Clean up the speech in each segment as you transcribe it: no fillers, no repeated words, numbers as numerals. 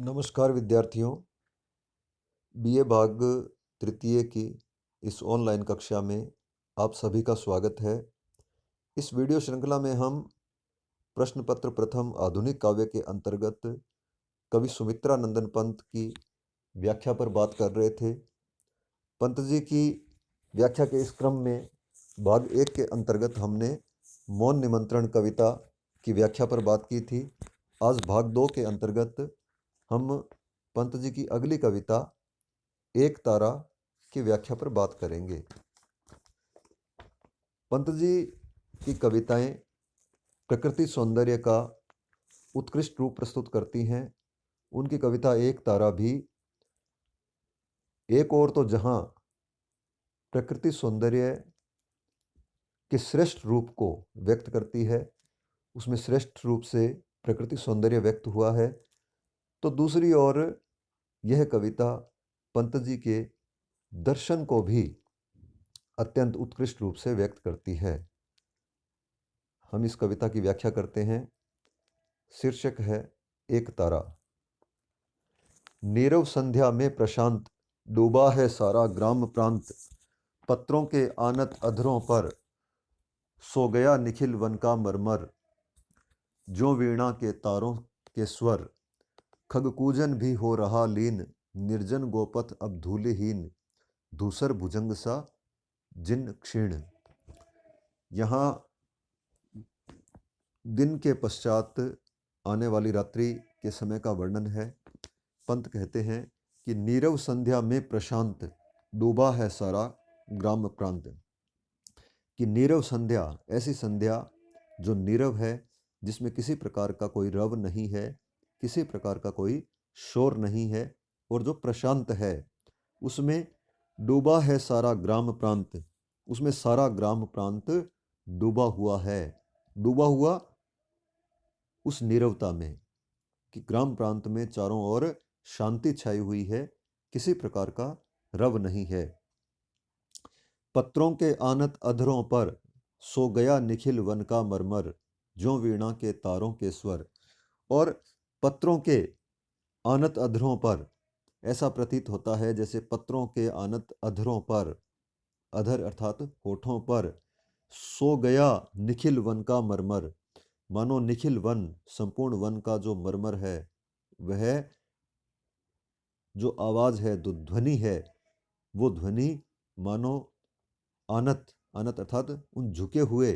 नमस्कार विद्यार्थियों। बीए भाग तृतीय की इस ऑनलाइन कक्षा में आप सभी का स्वागत है। इस वीडियो श्रृंखला में हम प्रश्न पत्र प्रथम आधुनिक काव्य के अंतर्गत कवि सुमित्रा नंदन पंत की व्याख्या पर बात कर रहे थे। पंत जी की व्याख्या के इस क्रम में भाग 1 के अंतर्गत हमने मौन निमंत्रण कविता की व्याख्या पर बात की थी। आज भाग 2 के अंतर्गत हम पंत जी की अगली कविता एक तारा की व्याख्या पर बात करेंगे। पंत जी की कविताएं प्रकृति सौंदर्य का उत्कृष्ट रूप प्रस्तुत करती हैं। उनकी कविता एक तारा भी एक और तो जहां प्रकृति सौंदर्य के श्रेष्ठ रूप को व्यक्त करती है, उसमें श्रेष्ठ रूप से प्रकृति सौंदर्य व्यक्त हुआ है, तो दूसरी ओर यह कविता पंत जी के दर्शन को भी अत्यंत उत्कृष्ट रूप से व्यक्त करती है। हम इस कविता की व्याख्या करते हैं। शीर्षक है एक तारा। नीरव संध्या में प्रशांत डूबा है सारा ग्राम प्रांत, पत्रों के आनत अधरों पर सो गया निखिल वन का मरमर, जो वीणा के तारों के स्वर, खगकूजन भी हो रहा लीन, निर्जन गोपथ अब धूलिहीन, धूसर भुजंग सा जिन क्षीण। यहाँ दिन के पश्चात आने वाली रात्रि के समय का वर्णन है। पंत कहते हैं कि नीरव संध्या में प्रशांत डूबा है सारा ग्राम प्रांत। कि नीरव संध्या ऐसी संध्या जो नीरव है, जिसमें किसी प्रकार का कोई रव नहीं है, किसी प्रकार का कोई शोर नहीं है, और जो प्रशांत है, उसमें डूबा है सारा ग्राम प्रांत, उसमें सारा ग्राम प्रांत डूबा हुआ है। डूबा हुआ उस नीरवता में कि ग्राम प्रांत में चारों ओर शांति छाई हुई है, किसी प्रकार का रव नहीं है। पत्रों के आनत अधरों पर सो गया निखिल वन का मरमर, जो वीणा के तारों के स्वर। और पत्रों के आनत अधरों पर ऐसा प्रतीत होता है जैसे पत्रों के आनत अधरों पर, अधर अर्थात होठों पर, सो गया निखिल वन का मरमर, मानो निखिल वन, संपूर्ण वन का जो मरमर है, वह जो आवाज है, जो ध्वनि है, वो ध्वनि मानो आनत, आनत अर्थात उन झुके हुए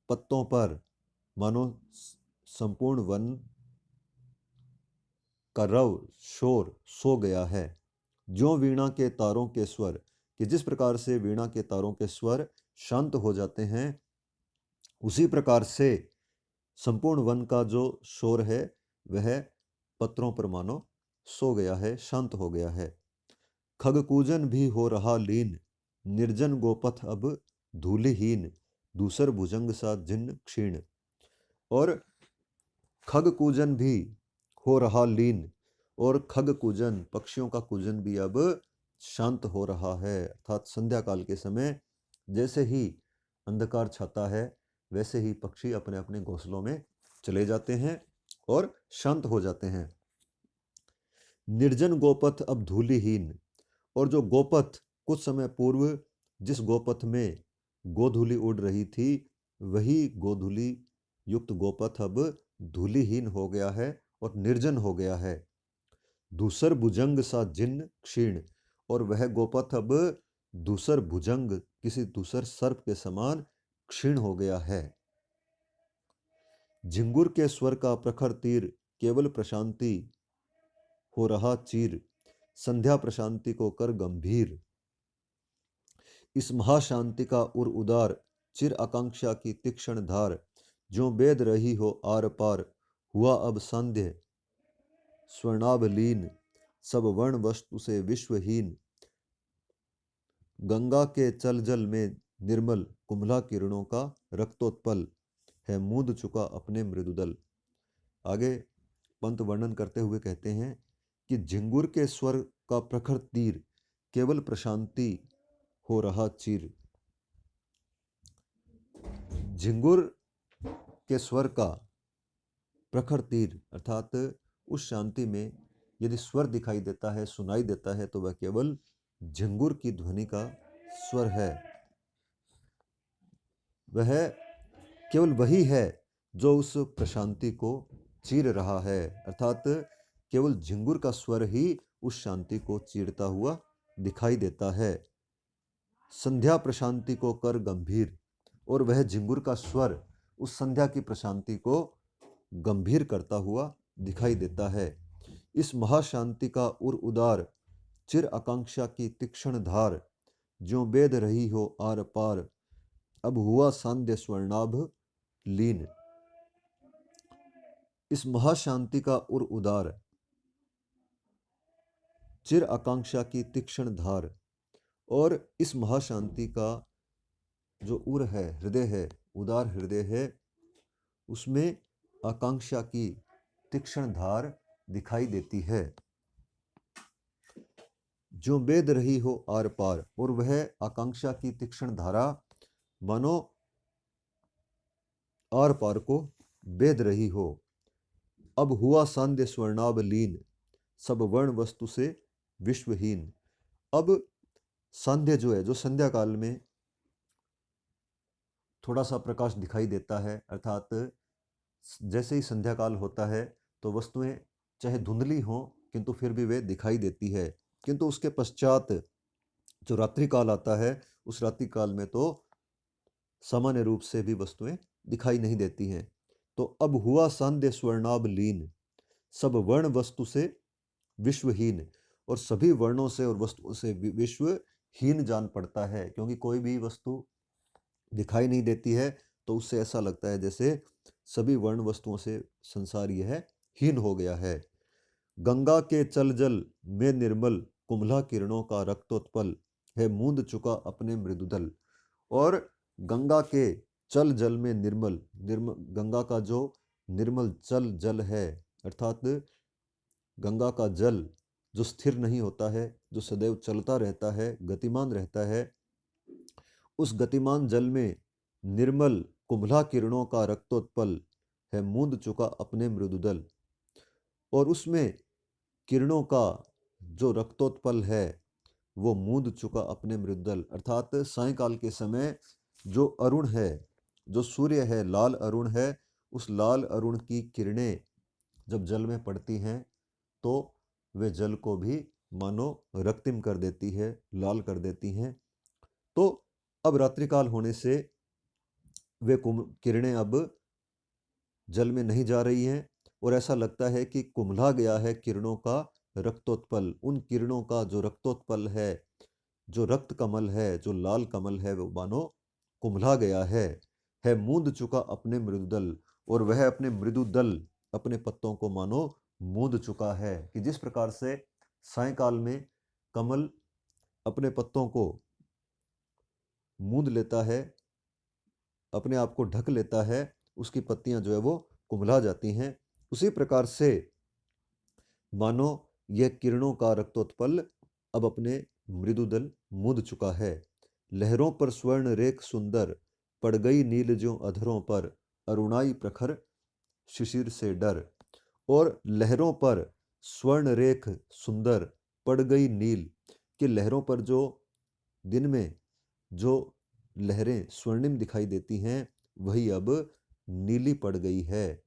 पत्तों पर, मानो संपूर्ण वन का रव शोर सो गया है। जो वीणा के तारों के स्वर, कि जिस प्रकार से वीणा के तारों के स्वर शांत हो जाते हैं, उसी प्रकार से संपूर्ण वन का जो शोर है, वह पत्रों पर मानो सो गया है, शांत हो गया है। खगकूजन भी हो रहा लीन, निर्जन गोपथ अब धूलिहीन, दूसर भुजंग सा जिन क्षीण। और खगकूजन भी हो रहा लीन, और खगकूजन पक्षियों का कूजन भी अब शांत हो रहा है, अर्थात संध्या काल के समय जैसे ही अंधकार छाता है, वैसे ही पक्षी अपने अपने घोंसलों में चले जाते हैं और शांत हो जाते हैं। निर्जन गोपथ अब धूलिहीन, और जो गोपथ कुछ समय पूर्व जिस गोपथ में गोधूलि उड़ रही थी, वही गोधूलि युक्त गोपथ अब धूलिहीन हो गया है और निर्जन हो गया है। धूसर भुजंग सा जिन क्षीण, और वह गोपथ अब धूसर भुजंग, किसी धूसर सर्प के समान क्षीण हो गया है। झिंगुर के स्वर का प्रखर तीर, केवल प्रशांति हो रहा चीर, संध्या प्रशांति को कर गंभीर। इस महाशांति का उर उदार, चिर आकांक्षा की तीक्ष्ण धार, जो वेद रही हो आर पार, हुआ अब संध्य स्वर्णाभ लीन, सब वर्ण वस्तु से विश्वहीन। गंगा के चल जल में निर्मल, कुंभला किरणों का रक्तोत्पल, है मूंद चुका अपने मृदुदल। आगे पंत वर्णन करते हुए कहते हैं कि झिंगुर के स्वर का प्रखर तीर, केवल प्रशांति हो रहा चीर। झिंगुर के स्वर का प्रखर तीर अर्थात उस शांति में यदि स्वर दिखाई देता है, सुनाई देता है, तो वह केवल झिंगुर की ध्वनि का स्वर है। वह केवल वही है जो उस प्रशांति को चीर रहा है, अर्थात केवल झिंगुर का स्वर ही उस शांति को चीरता हुआ दिखाई देता है। संध्या प्रशांति को कर गंभीर, और वह झिंगुर का स्वर उस संध्या की प्रशांति को गंभीर करता हुआ दिखाई देता है। इस महाशांति का उर उदार चिर आकांक्षा की तीक्ष्ण धार, ज्यों बेध रही हो आर पार, अब हुआ सांध्य स्वर्णाभ लीन। इस महाशांति का उर उदार चिर आकांक्षा की तीक्ष्ण धार, और इस महाशांति का जो उर है, हृदय है, उदार हृदय है, उसमें आकांक्षा की तीक्ष्ण धार दिखाई देती है। जो बेध रही हो आर पार, और वह आकांक्षा की तीक्ष्ण धारा मानो आर पार को बेध रही हो। अब हुआ सांध्य स्वर्णाभ लीन, सब वर्ण वस्तु से विश्वहीन। अब सांध्य जो है, जो संध्या काल में थोड़ा सा प्रकाश दिखाई देता है, अर्थात जैसे ही संध्या काल होता है तो वस्तुएं चाहे धुंधली हों किंतु फिर भी वे दिखाई देती है, किंतु उसके पश्चात जो रात्रि काल आता है, उस रात्रि काल में तो सामान्य रूप से भी वस्तुएं दिखाई नहीं देती हैं। तो अब हुआ सांध्य स्वर्णाभ लीन, सब वर्ण वस्तु से विश्वहीन, और सभी वर्णों से और वस्तुओं से विश्वहीन जान पड़ता है, क्योंकि कोई भी वस्तु दिखाई नहीं देती है तो उससे ऐसा लगता है जैसे सभी वर्ण वस्तुओं से संसार यह हीन हो गया है। गंगा के चल जल में निर्मल, कुम्भला किरणों का रक्तोत्पल, है मूंद चुका अपने मृदुदल। और गंगा के चल जल में निर्मल, गंगा का जो निर्मल चल जल है, अर्थात गंगा का जल जो स्थिर नहीं होता है, जो सदैव चलता रहता है, गतिमान रहता है, उस गतिमान जल में निर्मल कुम्भला किरणों का रक्तोत्पल, है मूंद चुका अपने मृदुदल। और उसमें किरणों का जो रक्तोत्पल है वो मूंद चुका अपने मृदुदल, अर्थात सायंकाल के समय जो अरुण है, जो सूर्य है, लाल अरुण है, उस लाल अरुण की किरणें जब जल में पड़ती हैं तो वे जल को भी मानो रक्तिम कर देती है, लाल कर देती हैं। तो अब रात्रिकाल होने से वे किरणें अब जल में नहीं जा रही हैं, और ऐसा लगता है कि कुम्भला गया है किरणों का रक्तोत्पल। उन किरणों का जो रक्तोत्पल है, जो रक्त कमल है, जो लाल कमल है, वो मानो कुम्भला गया है मूंद चुका अपने मृदुदल, और वह अपने मृदुदल, अपने पत्तों को मानो मूंद चुका है। कि जिस प्रकार से सायंकाल में कमल अपने पत्तों को मूंद लेता है, अपने आप को ढक लेता है, उसकी पत्तियां जो है वो कुम्भला जाती हैं, उसी प्रकार से मानो यह किरणों का रक्तोत्पल अब अपने मृदुदल मूंद चुका है। लहरों पर स्वर्ण रेख सुंदर, पड़ गई नील ज्यों अधरों पर, अरुणाई प्रखर शिशिर से डर। और लहरों पर स्वर्ण रेख सुंदर, पड़ गई नील, कि लहरों पर जो दिन में जो लहरें स्वर्णिम दिखाई देती हैं वही अब नीली पड़ गई है।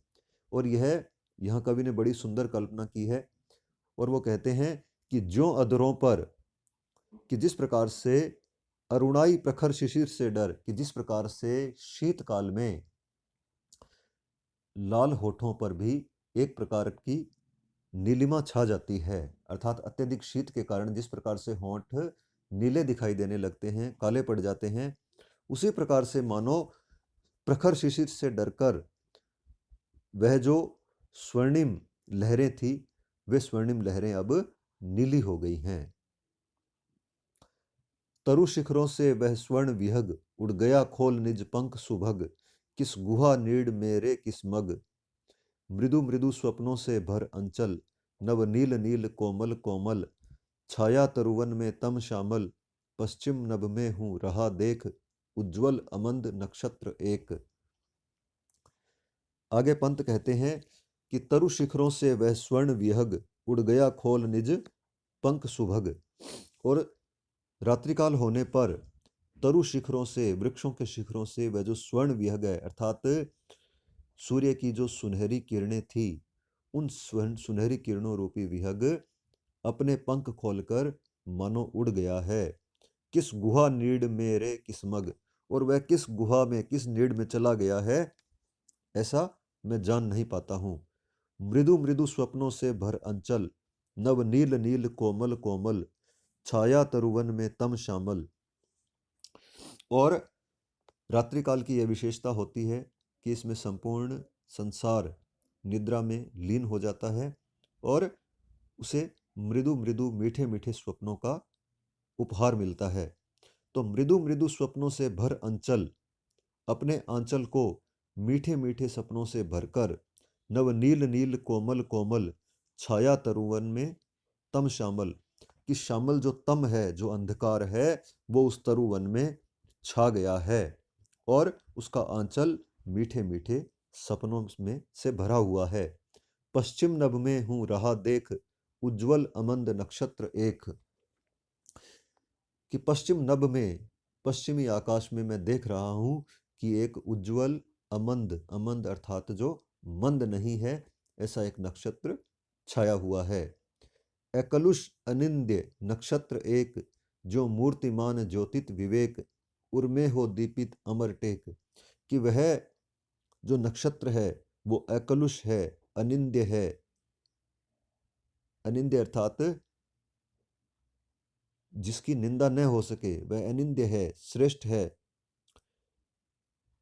और यह यहाँ कवि ने बड़ी सुंदर कल्पना की है, और वो कहते हैं कि ज्यों अधरों पर, कि जिस प्रकार से अरुणाई प्रखर शिशिर से डर, कि जिस प्रकार से शीतकाल में लाल होठों पर भी एक प्रकार की नीलिमा छा जाती है, अर्थात अत्यधिक शीत के कारण जिस प्रकार से होंठ नीले दिखाई देने लगते हैं, काले पड़ जाते हैं, उसी प्रकार से मानो प्रखर शिशिर से डरकर वह जो स्वर्णिम लहरें थी, वे स्वर्णिम लहरें अब नीली हो गई हैं। तरु शिखरों से वह स्वर्ण विहग, उड़ गया खोल निज पंख सुभग, किस गुहा नीड़ मेरे किस मग। मृदु मृदु स्वप्नों से भर अंचल, नव नील नील कोमल कोमल, छाया तरुवन में तम शामल, पश्चिम नभ में हूँ रहा देख, उज्ज्वल अमंद नक्षत्र एक। आगे पंत कहते हैं कि तरु शिखरों से वह स्वर्ण विहग, उड़ गया खोल निज पंख सुभग। और रात्रिकाल होने पर तरु शिखरों से, वृक्षों के शिखरों से वह जो स्वर्ण विहग है, अर्थात सूर्य की जो सुनहरी किरणें थी, उन सुनहरी किरणों रूपी विहग अपने पंख खोलकर मानो उड़ गया है। किस गुहा नीड़ में रे किस्मग, और वह किस गुहा में, किस नीड़ में चला गया है, ऐसा मैं जान नहीं पाता हूँ। मृदु मृदु स्वप्नों से भर अंचल, नव नील नील कोमल कोमल, छाया तरुवन में तम शामल। और रात्रिकाल की यह विशेषता होती है कि इसमें संपूर्ण संसार निद्रा में लीन हो जाता है और उसे मृदु मृदु मीठे मीठे स्वप्नों का उपहार मिलता है। तो मृदु मृदु स्वप्नों से भर अंचल, अपने आंचल को मीठे मीठे सपनों से भरकर, नव नील नील कोमल कोमल, छाया तरुवन में तम शामल, कि शामल जो तम है, जो अंधकार है, वो उस तरुवन में छा गया है और उसका आंचल मीठे मीठे सपनों में से भरा हुआ है। पश्चिम नभ में हूँ रहा देख, उज्ज्वल अमंद नक्षत्र एक, कि पश्चिम नभ में, पश्चिमी आकाश में मैं देख रहा हूँ कि एक उज्ज्वल अमंद, अमंद अर्थात जो मंद नहीं है, ऐसा एक नक्षत्र छाया हुआ है। एकलुष अनिंद्य नक्षत्र एक, जो मूर्तिमान ज्योतित विवेक, उर्मे हो दीपित अमर टेक, कि वह जो नक्षत्र है वो एकलुष है, अनिंद्य है। अनिंद्य अर्थात जिसकी निंदा न हो सके, वह अनिंद्य है, श्रेष्ठ है।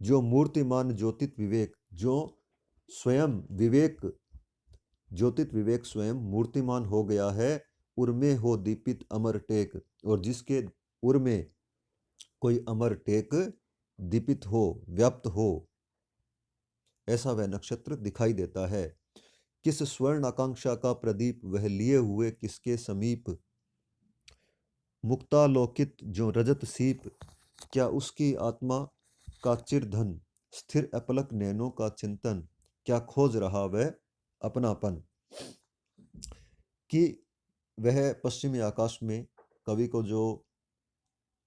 जो मूर्तिमान ज्योतित विवेक, जो स्वयं विवेक, ज्योतित विवेक स्वयं मूर्तिमान हो गया है, उर्मे हो दीपित अमर टेक, और जिसके उर में कोई अमर टेक दीपित हो, व्याप्त हो, ऐसा वह नक्षत्र दिखाई देता है। किस स्वर्ण आकांक्षा का प्रदीप वह लिए हुए किसके समीप, मुक्तालोकित जो रजत सीप, क्या उसकी आत्मा का चिरधन, स्थिर अपलक नैनों का चिंतन, क्या खोज रहा वह अपनापन। कि वह पश्चिमी आकाश में कवि को जो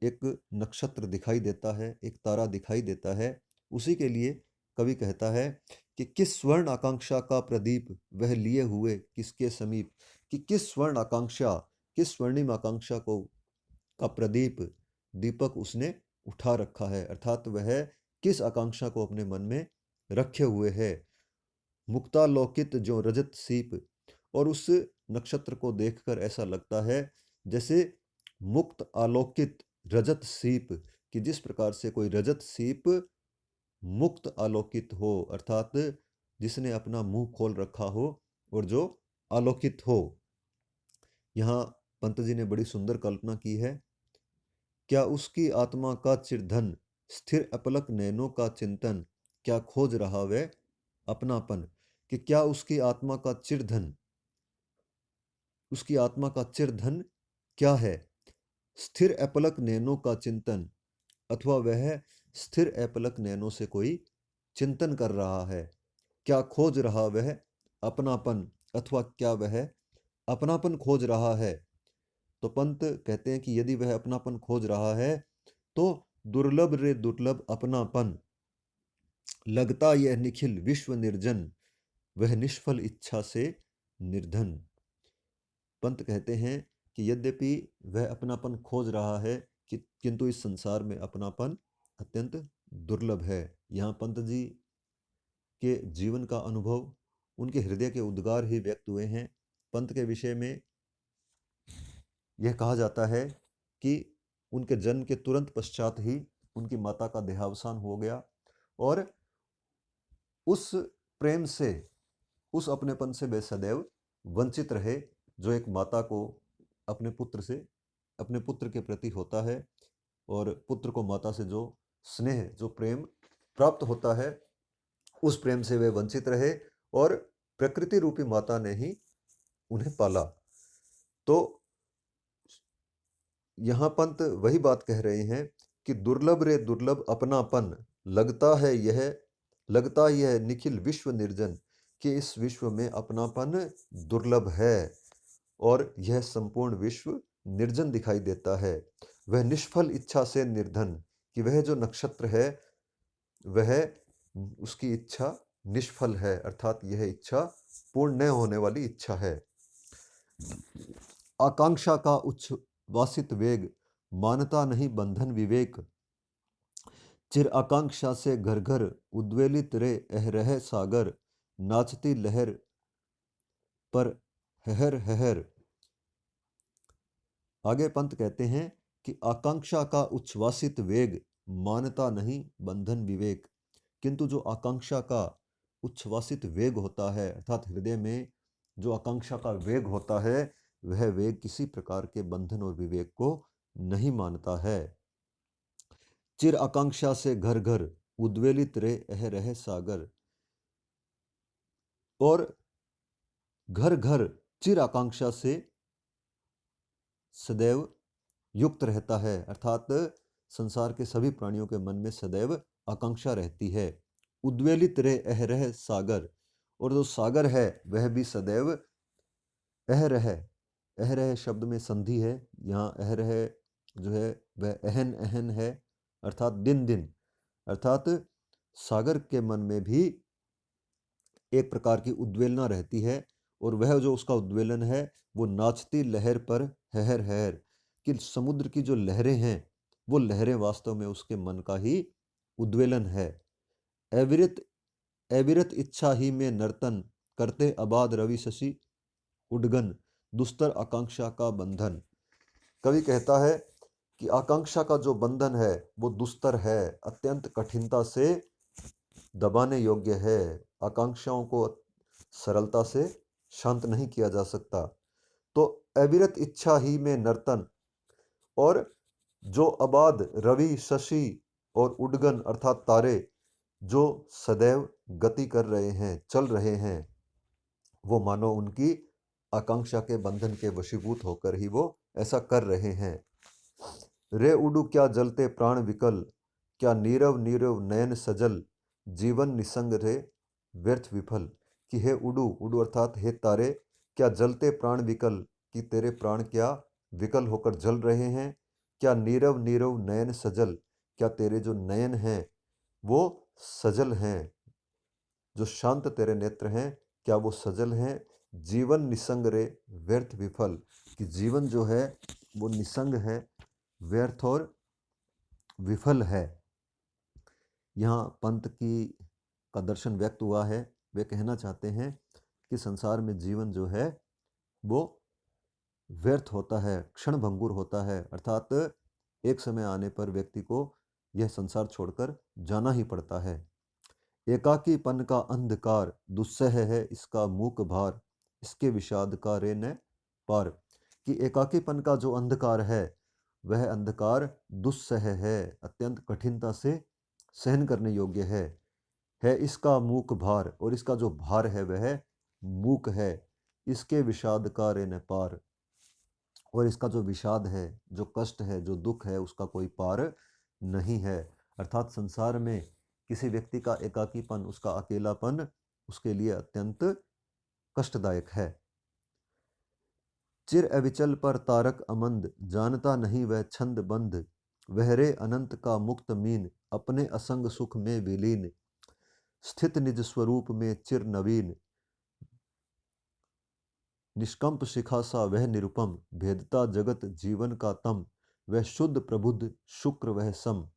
एक नक्षत्र दिखाई देता है, एक तारा दिखाई देता है, उसी के लिए कवि कहता है कि किस स्वर्ण आकांक्षा का प्रदीप वह लिए हुए किसके समीप, कि किस स्वर्ण आकांक्षा, किस स्वर्णिम आकांक्षा को का प्रदीप, दीपक उसने उठा रखा है, अर्थात वह किस आकांक्षा को अपने मन में रखे हुए है। मुक्तालोकित जो रजत सीप, और उस नक्षत्र को देखकर ऐसा लगता है जैसे मुक्त आलोकित रजत सीप, कि जिस प्रकार से कोई रजत सीप मुक्त आलोकित हो, अर्थात जिसने अपना मुंह खोल रखा हो और जो आलोकित हो। यहाँ पंत जी ने बड़ी सुंदर कल्पना की है। क्या उसकी आत्मा का चिरधन, स्थिर अपलक नैनों का चिंतन, क्या खोज रहा वह अपनापन, कि क्या उसकी आत्मा का चिरधन, उसकी आत्मा का चिरधन क्या है, स्थिर अपलक नैनों का चिंतन, अथवा वह स्थिर अपलक नैनों से कोई चिंतन कर रहा है। क्या खोज रहा वह अपनापन, अथवा क्या वह अपनापन खोज रहा है। तो पंत कहते हैं कि यदि वह अपनापन खोज रहा है तो दुर्लभ रे दुर्लभ अपनापन, लगता यह निखिल विश्व निर्जन, वह निष्फल इच्छा से निर्धन। पंत कहते हैं कि यद्यपि वह अपनापन खोज रहा है किंतु इस संसार में अपनापन अत्यंत दुर्लभ है। यहाँ पंत जी के जीवन का अनुभव, उनके हृदय के उद्गार ही व्यक्त हुए हैं। पंत के विषय में यह कहा जाता है कि उनके जन्म के तुरंत पश्चात ही उनकी माता का देहावसान हो गया और उस प्रेम से, उस अपनेपन से वे सदैव वंचित रहे जो एक माता को अपने पुत्र से, अपने पुत्र के प्रति होता है, और पुत्र को माता से जो स्नेह, जो प्रेम प्राप्त होता है, उस प्रेम से वे वंचित रहे और प्रकृति रूपी माता ने ही उन्हें पाला। तो यहाँ पंत वही बात कह रहे हैं कि दुर्लभ रे दुर्लभ अपनापन, लगता यह निखिल विश्व निर्जन, कि इस विश्व में अपनापन दुर्लभ है और यह संपूर्ण विश्व निर्जन दिखाई देता है। वह निष्फल इच्छा से निर्धन, कि वह जो नक्षत्र है वह उसकी इच्छा निष्फल है, अर्थात यह इच्छा पूर्ण न होने वाली इच्छा है। आकांक्षा का उच्छ्वासित वेग, मानता नहीं बंधन विवेक। चिर आकांक्षा से घर घर, उद्वेलित रे अहरह सागर। नाचती लहर पर हहर हहर। आगे पंत कहते हैं कि आकांक्षा का उच्छ्वासित वेग, मानता नहीं बंधन विवेक। किंतु जो आकांक्षा का उच्छ्वासित वेग होता है, अर्थात हृदय में जो आकांक्षा का वेग होता है, वह वेग किसी प्रकार के बंधन और विवेक को नहीं मानता है। चिर आकांक्षा से घर घर, उद्वेलित रे अहरह सागर। और घर घर चिर आकांक्षा से सदैव युक्त रहता है, अर्थात संसार के सभी प्राणियों के मन में सदैव आकांक्षा रहती है। उद्वेलित रे अहरह सागर, और जो सागर है वह भी सदैव अहरह, अहरह शब्द में संधि है, यहाँ अहरह जो है वह अहन अहन है, अर्थात दिन दिन, अर्थात सागर के मन में भी एक प्रकार की उद्वेलना रहती है, और वह जो उसका उद्वेलन है वो नाचती लहर पर हहर हहर, कि समुद्र की जो लहरें हैं वो लहरें वास्तव में उसके मन का ही उद्वेलन है। अविरत अविरत इच्छा ही में नर्तन, करते अबाध रवि शशि उडगन। दुस्तर आकांक्षा का बंधन। कवि कहता है कि आकांक्षा का जो बंधन है वो दुस्तर है, अत्यंत कठिनता से दबाने योग्य है। आकांक्षाओं को सरलता से शांत नहीं किया जा सकता। तो अविरत इच्छा ही में नर्तन, और जो अबाध रवि शशि और उडगन अर्थात तारे जो सदैव गति कर रहे हैं, चल रहे हैं, वो मानो उनकी आकांक्षा के बंधन के वशीभूत होकर ही वो ऐसा कर रहे हैं। रे उडू क्या जलते प्राण विकल, क्या नीरव नीरव नयन सजल। जीवन निसंग रे व्यर्थ विफल, कि हे उडू, उडू अर्थात हे तारे, क्या जलते प्राण विकल, कि तेरे प्राण क्या विकल होकर जल रहे हैं। क्या नीरव नीरव नयन सजल, क्या तेरे जो नयन हैं वो सजल हैं, जो शांत तेरे नेत्र हैं क्या वो सजल हैं। जीवन निसंग रे व्यर्थ विफल, कि जीवन जो है वो निसंग है, व्यर्थ और विफल है। यहाँ पंत का दर्शन व्यक्त हुआ है। वे कहना चाहते हैं कि संसार में जीवन जो है वो व्यर्थ होता है, क्षण भंगुर होता है, अर्थात एक समय आने पर व्यक्ति को यह संसार छोड़कर जाना ही पड़ता है। एकाकीपन का अंधकार, दुस्सह है इसका मूक भार। इसके विषाद का रे न पार, कि एकाकीपन का जो अंधकार है वह अंधकार दुस्सह है, अत्यंत कठिनता से सहन करने योग्य है इसका मूक भार, और इसका जो भार है वह मूक है। इसके विषाद का रे न पार, और इसका जो विषाद है, जो कष्ट है, जो दुख है, उसका कोई पार नहीं है। अर्थात संसार में किसी व्यक्ति का एकाकीपन, उसका अकेलापन उसके लिए अत्यंत कष्टदायक है। चिर अविचल पर तारक अमंद, जानता नहीं वह छंद बंध। वहरे अनंत का मुक्त मीन, अपने असंग सुख में विलीन। स्थित निज स्वरूप में चिर नवीन, निष्कंप शिखा सा वह निरुपम। भेदता जगत जीवन का तम, वह शुद्ध प्रबुद्ध शुक्र वह सम।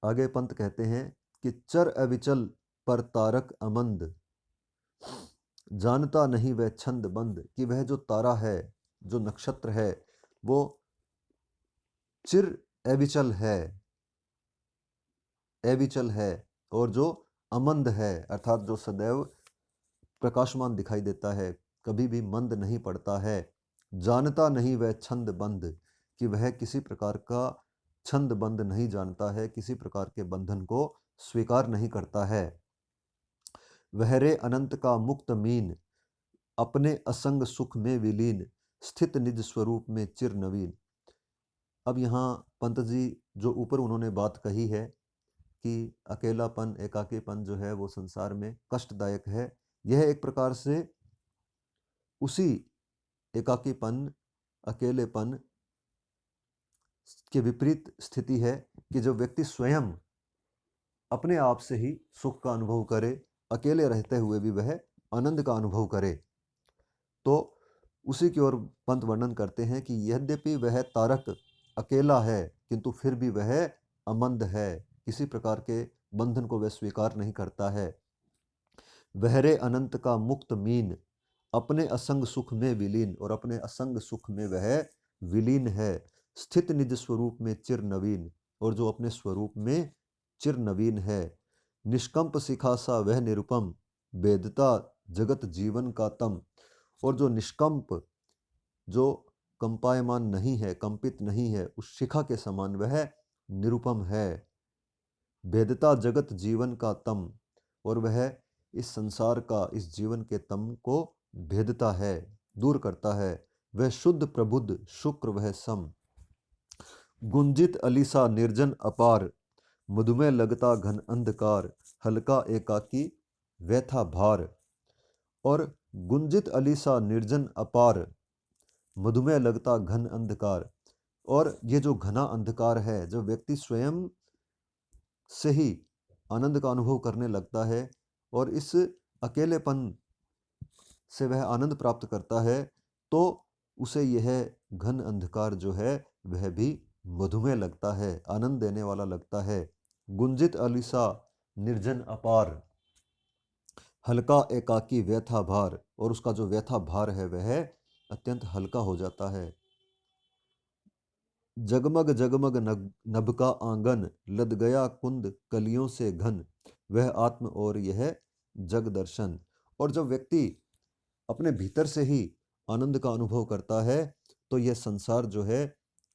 आगे पंत कहते हैं कि चर अविचल पर तारक अमंद, जानता नहीं वह छंद बंद, कि वह जो तारा है, जो नक्षत्र है, वो चिर अविचल है, अविचल है, और जो अमंद है अर्थात जो सदैव प्रकाशमान दिखाई देता है, कभी भी मंद नहीं पड़ता है। जानता नहीं वह छंद बंद, कि वह किसी प्रकार का छंद बंद नहीं जानता है, किसी प्रकार के बंधन को स्वीकार नहीं करता है। वहरे अनंत का मुक्त मीन, अपने असंग सुख में विलीन। स्थित निज स्वरूप में चिर नवीन। अब यहाँ पंत जी जो ऊपर उन्होंने बात कही है कि अकेलापन, एकाकीपन जो है वो संसार में कष्टदायक है। यह एक प्रकार से उसी एकाकीपन, अकेलेपन के विपरीत स्थिति है कि जो व्यक्ति स्वयं अपने आप से ही सुख का अनुभव करे, अकेले रहते हुए भी वह आनंद का अनुभव करे। तो उसी की ओर पंत वर्णन करते हैं कि यद्यपि वह तारक अकेला है किंतु फिर भी वह अमंद है, किसी प्रकार के बंधन को वह स्वीकार नहीं करता है। वहरे अनंत का मुक्त मीन, अपने असंग सुख में विलीन, और अपने असंग सुख में वह विलीन है। स्थित निज स्वरूप में चिर नवीन, और जो अपने स्वरूप में चिर नवीन है। निष्कंप सिखासा वह निरुपम, वेदता जगत जीवन का तम, और जो निष्कंप, जो कंपायमान नहीं है, कंपित नहीं है, उस शिखा के समान वह निरुपम है। भेदता जगत जीवन का तम, और वह इस संसार का, इस जीवन के तम को भेदता है, दूर करता है। वह शुद्ध प्रबुद्ध शुक्र वह सम, गुंजित अलीसा निर्जन अपार, मधुमेह लगता घन अंधकार, हल्का एकाकी व्यथा भार। और गुंजित अलीसा निर्जन अपार, मधुमेह लगता घन अंधकार, और ये जो घना अंधकार है, जो व्यक्ति स्वयं से ही आनंद का अनुभव करने लगता है और इस अकेलेपन से वह आनंद प्राप्त करता है, तो उसे यह घन अंधकार जो है वह भी मधुमेह लगता है, आनंद देने वाला लगता है। गुंजित अलीसा निर्जन अपार, हल्का एकाकी व्यथा भार, और उसका जो व्यथा भार है वह अत्यंत हल्का हो जाता है। जगमग जगमग नभ का आंगन, लद गया कुंद कलियों से घन, वह आत्म और यह जग दर्शन। और जब व्यक्ति अपने भीतर से ही आनंद का अनुभव करता है तो यह संसार जो है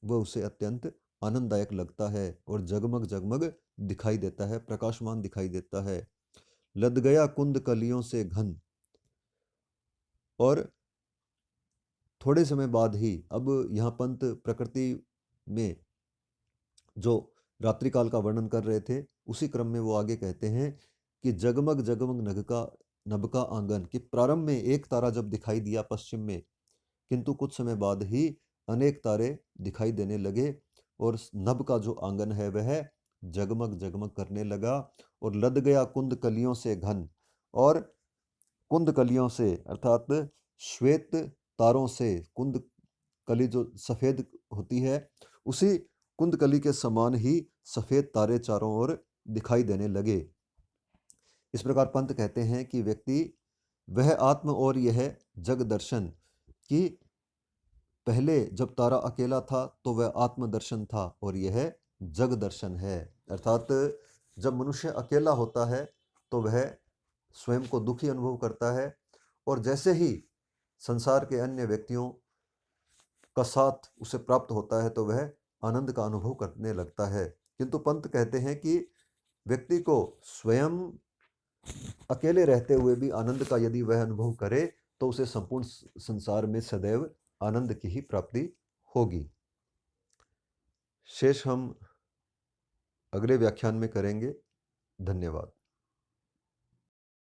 वह उसे अत्यंत आनंददायक लगता है और जगमग जगमग दिखाई देता है, प्रकाशमान दिखाई देता है। लद गया कुंद कलियों से घन, और थोड़े समय बाद ही, अब यहाँ पंत प्रकृति में जो रात्रिकाल का वर्णन कर रहे थे उसी क्रम में वो आगे कहते हैं कि जगमग जगमग नभ का आंगन, कि प्रारंभ में एक तारा जब दिखाई दिया पश्चिम में, किंतु कुछ समय बाद ही अनेक तारे दिखाई देने लगे और नभ का जो आंगन है वह जगमग जगमग करने लगा। और लद गया कुंद कलियों से घन, और कुंद कलियों से अर्थात श्वेत तारों से, कुंद कली जो सफ़ेद होती है उसी कुंद कली के समान ही सफ़ेद तारे चारों ओर दिखाई देने लगे। इस प्रकार पंत कहते हैं कि व्यक्ति वह आत्म और यह जग दर्शन, कि पहले जब तारा अकेला था तो वह आत्मदर्शन था और यह जग दर्शन है। अर्थात जब मनुष्य अकेला होता है तो वह स्वयं को दुखी अनुभव करता है, और जैसे ही संसार के अन्य व्यक्तियों का साथ उसे प्राप्त होता है तो वह आनंद का अनुभव करने लगता है। किंतु पंत कहते हैं कि व्यक्ति को स्वयं अकेले रहते हुए भी आनंद का यदि वह अनुभव करे तो उसे संपूर्ण संसार में सदैव आनंद की ही प्राप्ति होगी। शेष हम अगले व्याख्यान में करेंगे। धन्यवाद।